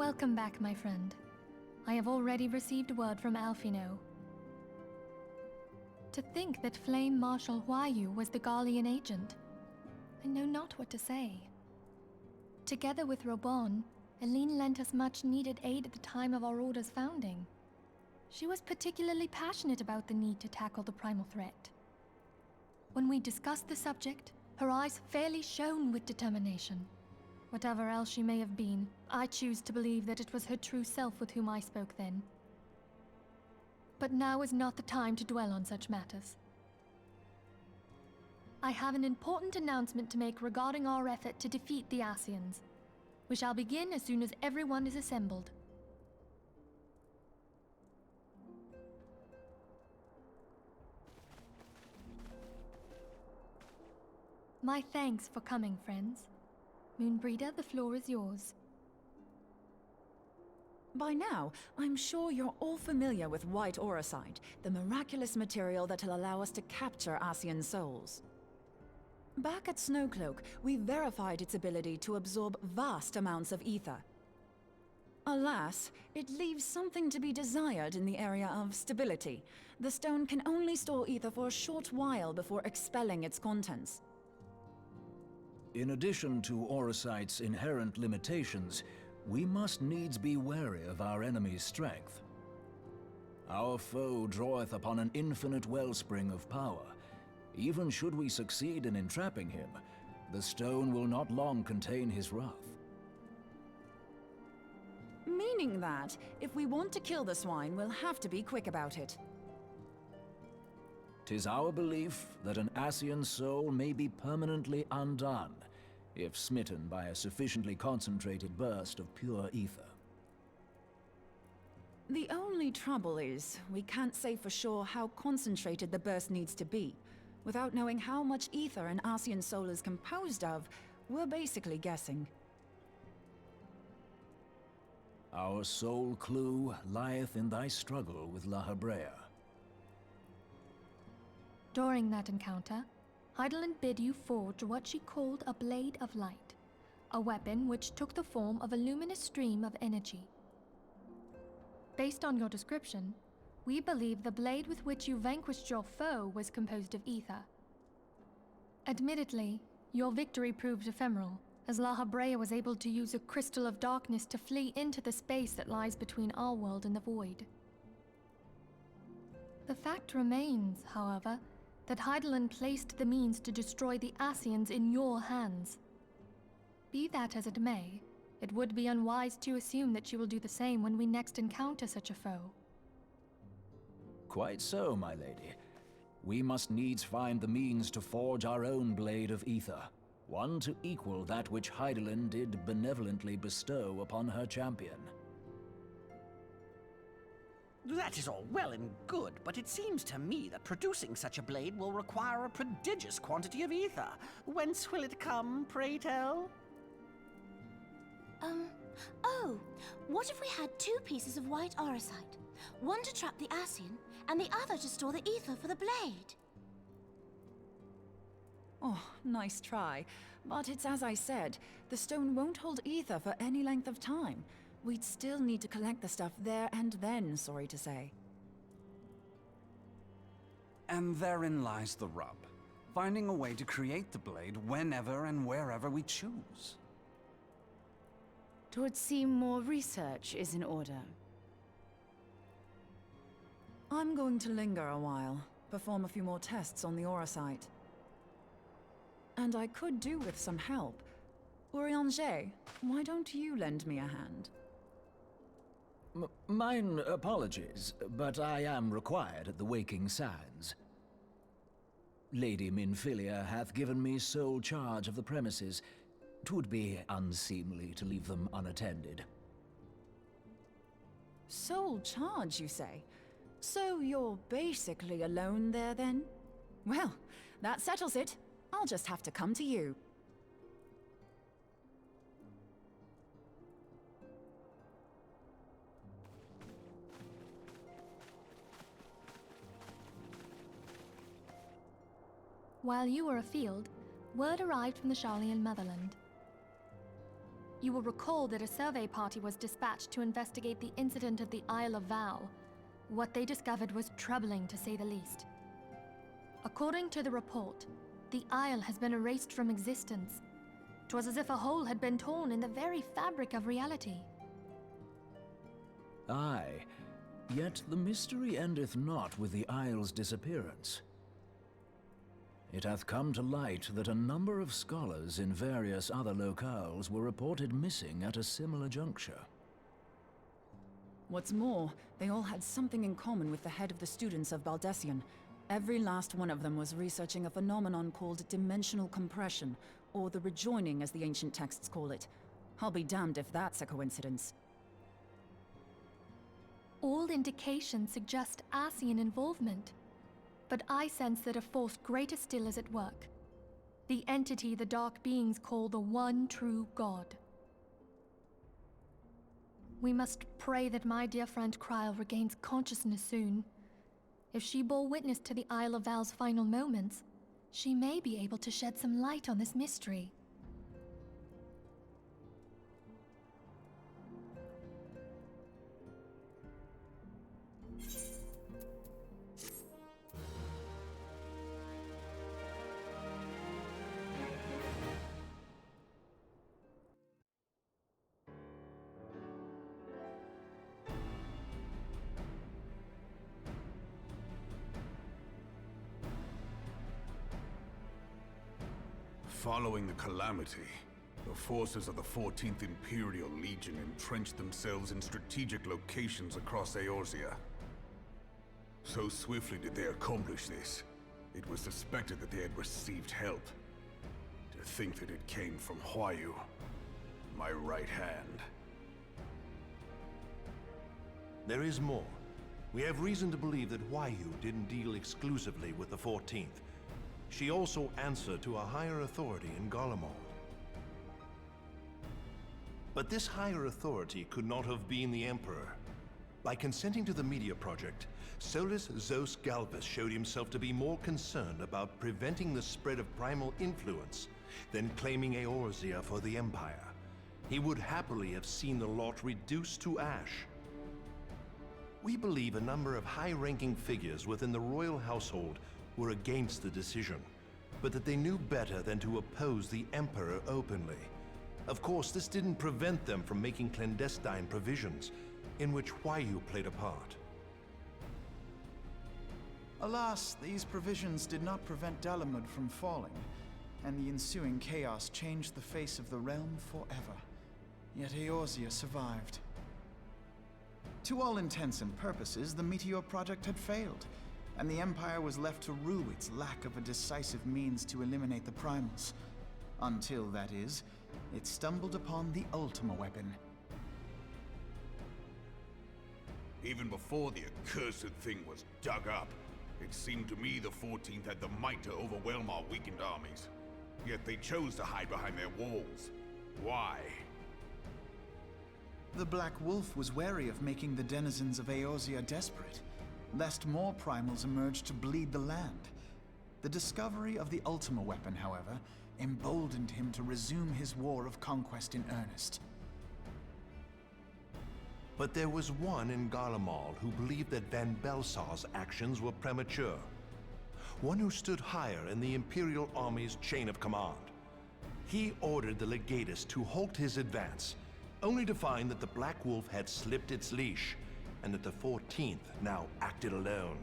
Welcome back, my friend. I have already received word from Alfino. To think that Flame Marshal Huayu was the Garlean agent. I know not what to say. Together with Robon, Eline lent us much-needed aid at the time of our Order's founding. She was particularly passionate about the need to tackle the primal threat. When we discussed the subject, her eyes fairly shone with determination. Whatever else she may have been, I choose to believe that it was her true self with whom I spoke then. But now is not the time to dwell on such matters. I have an important announcement to make regarding our effort to defeat the Ascians. We shall begin as soon as everyone is assembled. My thanks for coming, friends. Moonbreeder, the floor is yours. By now, I'm sure you're all familiar with white auracite, the miraculous material that'll allow us to capture Ascian souls. Back at Snowcloak, we verified its ability to absorb vast amounts of ether. Alas, it leaves something to be desired in the area of stability. The stone can only store ether for a short while before expelling its contents. In addition to auracite's inherent limitations, we must needs be wary of our enemy's strength. Our foe draweth upon an infinite wellspring of power. Even should we succeed in entrapping him, the stone will not long contain his wrath. Meaning that, if we want to kill the swine, we'll have to be quick about it. 'Tis our belief that an Ascian soul may be permanently undone, if smitten by a sufficiently concentrated burst of pure ether. The only trouble is, we can't say for sure how concentrated the burst needs to be. Without knowing how much ether an Ascian soul is composed of, we're basically guessing. Our sole clue lieth in thy struggle with La Habrea. During that encounter, Heidelin bid you forge what she called a Blade of Light, a weapon which took the form of a luminous stream of energy. Based on your description, we believe the blade with which you vanquished your foe was composed of ether. Admittedly, your victory proved ephemeral, as La Habrea was able to use a crystal of darkness to flee into the space that lies between our world and the void. The fact remains, however, that Heidelin placed the means to destroy the Ascians in your hands. Be that as it may, it would be unwise to assume that she will do the same when we next encounter such a foe. Quite so, my lady. We must needs find the means to forge our own blade of ether, one to equal that which Heidelin did benevolently bestow upon her champion. That is all well and good, but it seems to me that producing such a blade will require a prodigious quantity of ether. Whence will it come, pray tell? Oh, what if we had two pieces of white auracite? One to trap the Ascian, and the other to store the ether for the blade. Oh, nice try. But it's as I said, the stone won't hold ether for any length of time. We'd still need to collect the stuff there and then, sorry to say. And therein lies the rub. Finding a way to create the blade whenever and wherever we choose. 'Twould seem more research is in order. I'm going to linger a while, perform a few more tests on the auracite. And I could do with some help. Urianger, why don't you lend me a hand? Mine apologies, but I am required at the Waking Sands. Lady Minfilia hath given me sole charge of the premises. 'Twould be unseemly to leave them unattended. Sole charge, you say? So you're basically alone there, then? Well, that settles it. I'll just have to come to you. While you were afield, word arrived from the Sharlayan motherland. You will recall that a survey party was dispatched to investigate the incident at the Isle of Vow. What they discovered was troubling, to say the least. According to the report, the Isle has been erased from existence. 'Twas as if a hole had been torn in the very fabric of reality. Aye, yet the mystery endeth not with the Isle's disappearance. It hath come to light that a number of scholars in various other locales were reported missing at a similar juncture. What's more, they all had something in common with the head of the students of Baldessian. Every last one of them was researching a phenomenon called dimensional compression, or the rejoining as the ancient texts call it. I'll be damned if that's a coincidence. All indications suggest Ascian involvement, but I sense that a force greater still is at work. The entity the Dark Beings call the One True God. We must pray that my dear friend Kryl regains consciousness soon. If she bore witness to the Isle of Val's final moments, she may be able to shed some light on this mystery. Following the calamity, the forces of the 14th Imperial Legion entrenched themselves in strategic locations across Eorzea. So swiftly did they accomplish this, it was suspected that they had received help. To think that it came from Huayu, my right hand. There is more. We have reason to believe that Huayu didn't deal exclusively with the 14th. She also answered to a higher authority in Garlemald. But this higher authority could not have been the Emperor. By consenting to the media project, Solus Zos Galvus showed himself to be more concerned about preventing the spread of primal influence than claiming Eorzea for the Empire. He would happily have seen the lot reduced to ash. We believe a number of high-ranking figures within the royal household were against the decision, but that they knew better than to oppose the Emperor openly. Of course, this didn't prevent them from making clandestine provisions, in which Huayu played a part. Alas, these provisions did not prevent Dalamud from falling, and the ensuing chaos changed the face of the realm forever. Yet Eorzea survived. To all intents and purposes, the Meteor Project had failed, and the Empire was left to rue its lack of a decisive means to eliminate the primals. Until, that is, it stumbled upon the Ultima weapon. Even before the accursed thing was dug up, it seemed to me the 14th had the might to overwhelm our weakened armies. Yet they chose to hide behind their walls. Why? The Black Wolf was wary of making the denizens of Eorzea desperate, lest more primals emerge to bleed the land. The discovery of the Ultima weapon, however, emboldened him to resume his war of conquest in earnest. But there was one in Garlemald who believed that Van Belsar's actions were premature. One who stood higher in the Imperial Army's chain of command. He ordered the Legatus to halt his advance, only to find that the Black Wolf had slipped its leash, and that the 14th now acted alone.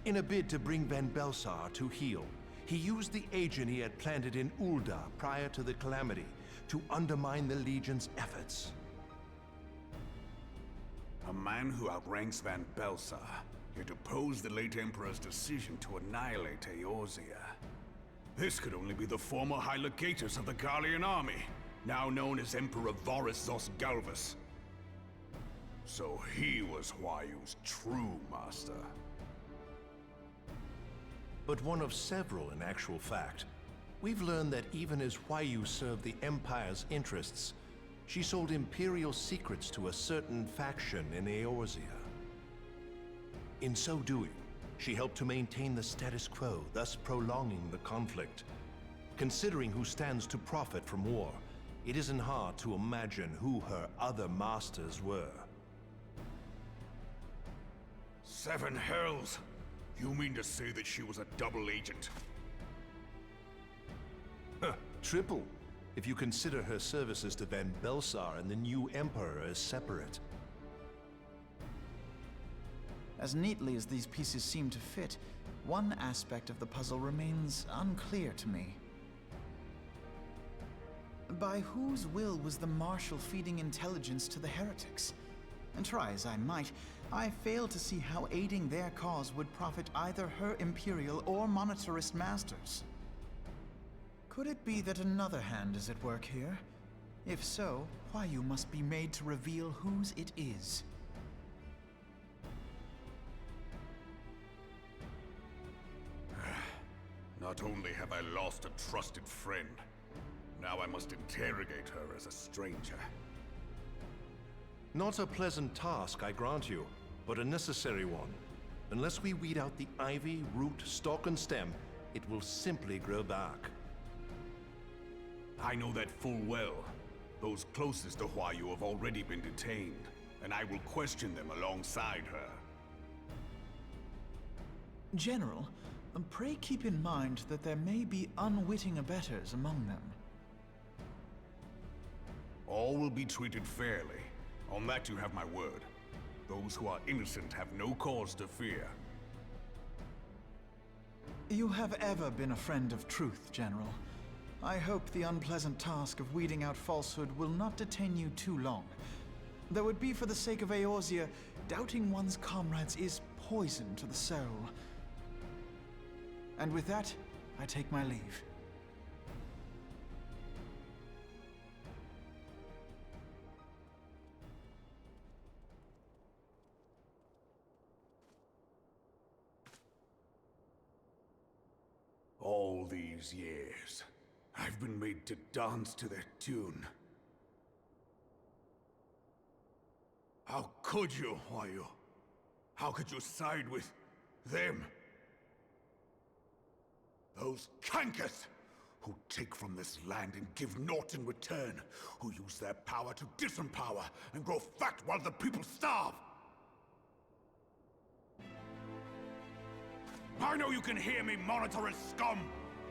In a bid to bring Van Belsar to heel, he used the agent he had planted in Ul'dah prior to the calamity to undermine the Legion's efforts. A man who outranks Van Belsar, yet opposed the late Emperor's decision to annihilate Eorzea. This could only be the former High Legatus of the Garlean army, now known as Emperor Varus Zos Galvus. So he was Huayu's true master. But one of several in actual fact. We've learned that even as Huayu served the Empire's interests, she sold Imperial secrets to a certain faction in Eorzea. In so doing, she helped to maintain the status quo, thus prolonging the conflict. Considering who stands to profit from war, It isn't hard to imagine who her other masters were. 7 hells! You mean to say that she was a double agent? Huh, triple, if you consider her services to Van Belsar and the new Emperor as separate. As neatly as these pieces seem to fit, one aspect of the puzzle remains unclear to me. By whose will was the Marshal feeding intelligence to the heretics? And try as I might, I fail to see how aiding their cause would profit either her Imperial or Monetarist masters. Could it be that another hand is at work here? If so, Huayu must be made to reveal whose it is. Not only have I lost a trusted friend, now I must interrogate her as a stranger. Not a pleasant task, I grant you, but a necessary one. Unless we weed out the ivy, root, stalk, and stem, it will simply grow back. I know that full well. Those closest to Huayu have already been detained, and I will question them alongside her. General, pray keep in mind that there may be unwitting abettors among them. All will be treated fairly. On that you have my word. Those who are innocent have no cause to fear. You have ever been a friend of truth, General. I hope the unpleasant task of weeding out falsehood will not detain you too long. Though it be for the sake of Eorzea, doubting one's comrades is poison to the soul. And with that, I take my leave. All these years, I've been made to dance to their tune. How could you, Huayu? How could you side with them? Those cankers who take from this land and give naught in return, who use their power to disempower and grow fat while the people starve. I know you can hear me, monetarist scum!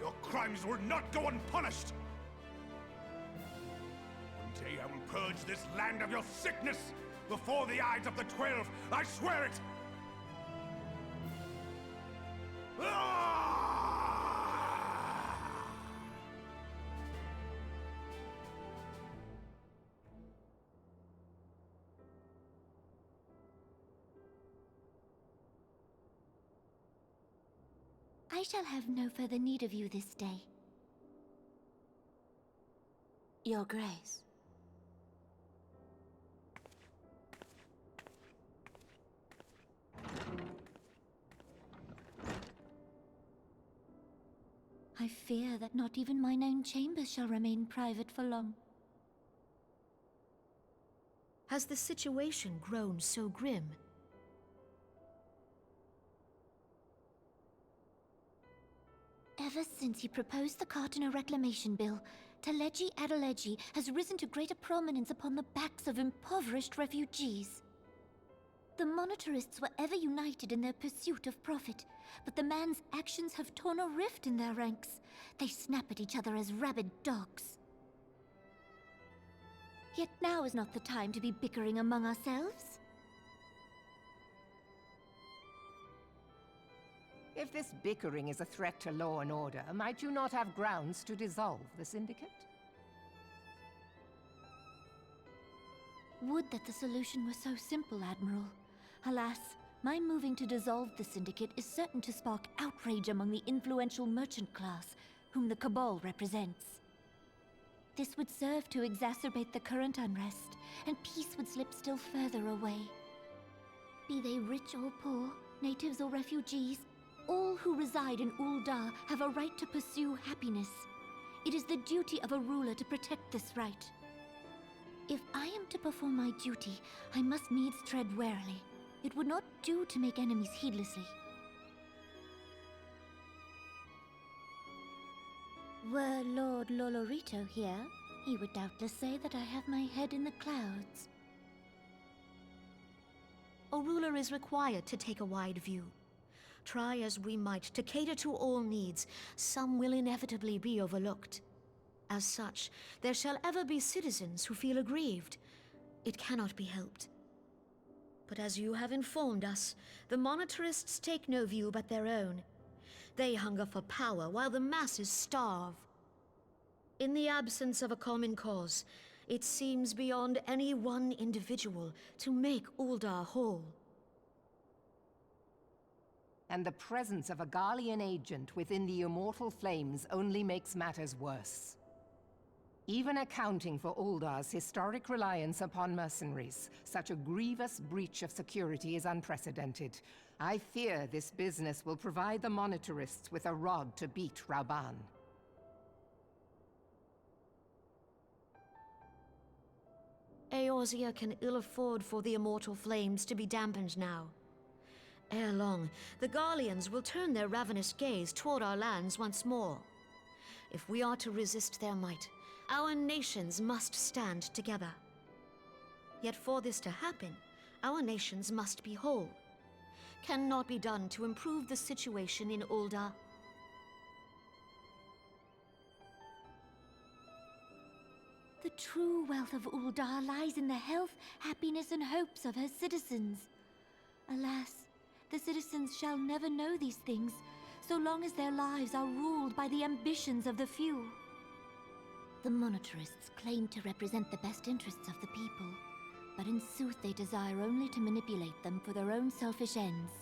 Your crimes will not go unpunished! One day I will purge this land of your sickness! Before the eyes of the 12, I swear it! Ah! I shall have no further need of you this day. Your Grace. I fear that not even mine own chambers shall remain private for long. Has the situation grown so grim? Ever since he proposed the Cartiner Reclamation Bill, Teleji Adeleji has risen to greater prominence upon the backs of impoverished refugees. The monetarists were ever united in their pursuit of profit, but the man's actions have torn a rift in their ranks. They snap at each other as rabid dogs. Yet now is not the time to be bickering among ourselves. If this bickering is a threat to law and order, might you not have grounds to dissolve the Syndicate? Would that the solution were so simple, Admiral. Alas, my moving to dissolve the Syndicate is certain to spark outrage among the influential merchant class, whom the Cabal represents. This would serve to exacerbate the current unrest, and peace would slip still further away. Be they rich or poor, natives or refugees, all who reside in Ul'dah have a right to pursue happiness. It is the duty of a ruler to protect this right. If I am to perform my duty, I must needs tread warily. It would not do to make enemies heedlessly. Were Lord Lolorito here, He would doubtless say that I have my head in the clouds. A ruler is required to take a wide view. Try as we might to cater to all needs, some will inevitably be overlooked. As such, there shall ever be citizens who feel aggrieved. It cannot be helped. But as you have informed us, the monetarists take no view but their own. They hunger for power while the masses starve. In the absence of a common cause, it seems beyond any one individual to make Uldar whole. And the presence of a Garlean agent within the Immortal Flames only makes matters worse. Even accounting for Uldar's historic reliance upon mercenaries, such a grievous breach of security is unprecedented. I fear this business will provide the monetarists with a rod to beat Rauban. Eorzea can ill afford for the Immortal Flames to be dampened now. Ere long, the Garleans will turn their ravenous gaze toward our lands once more. If we are to resist their might, our nations must stand together. Yet for this to happen, our nations must be whole. Cannot be done to improve the situation in Uldar. The true wealth of Uldar lies in the health, happiness, and hopes of her citizens. Alas, the citizens shall never know these things, so long as their lives are ruled by the ambitions of the few. The monetarists claim to represent the best interests of the people, but in sooth they desire only to manipulate them for their own selfish ends.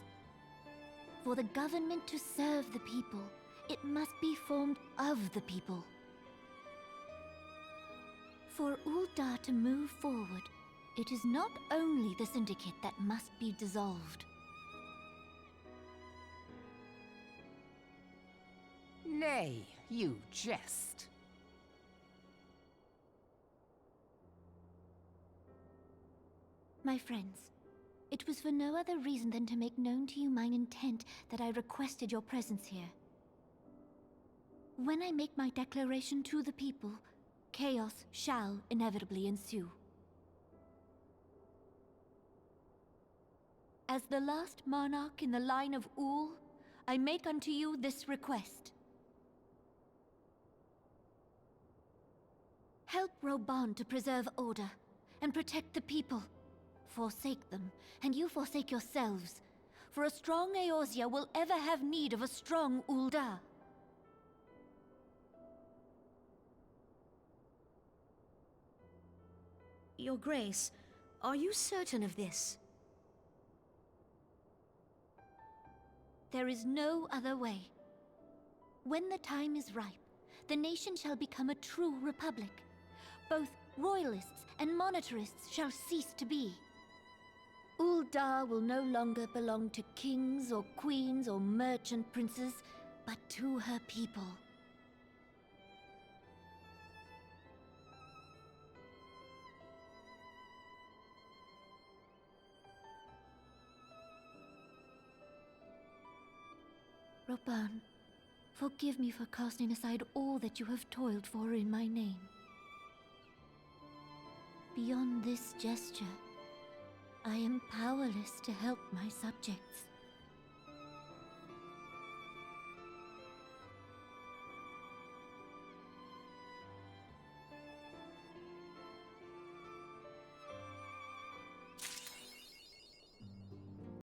For the government to serve the people, it must be formed of the people. For Uldar to move forward, it is not only the Syndicate that must be dissolved. Nay, you jest. My friends, it was for no other reason than to make known to you mine intent that I requested your presence here. When I make my declaration to the people, chaos shall inevitably ensue. As the last monarch in the line of Ul, I make unto you this request. Help Rauban to preserve order and protect the people. Forsake them, and you forsake yourselves. For a strong Eorzea will ever have need of a strong Uldar. Your Grace, are you certain of this? There is no other way. When the time is ripe, the nation shall become a true republic. Both royalists and monetarists shall cease to be. Uldar will no longer belong to kings or queens or merchant princes, but to her people. Rauban, forgive me for casting aside all that you have toiled for in my name. Beyond this gesture, I am powerless to help my subjects.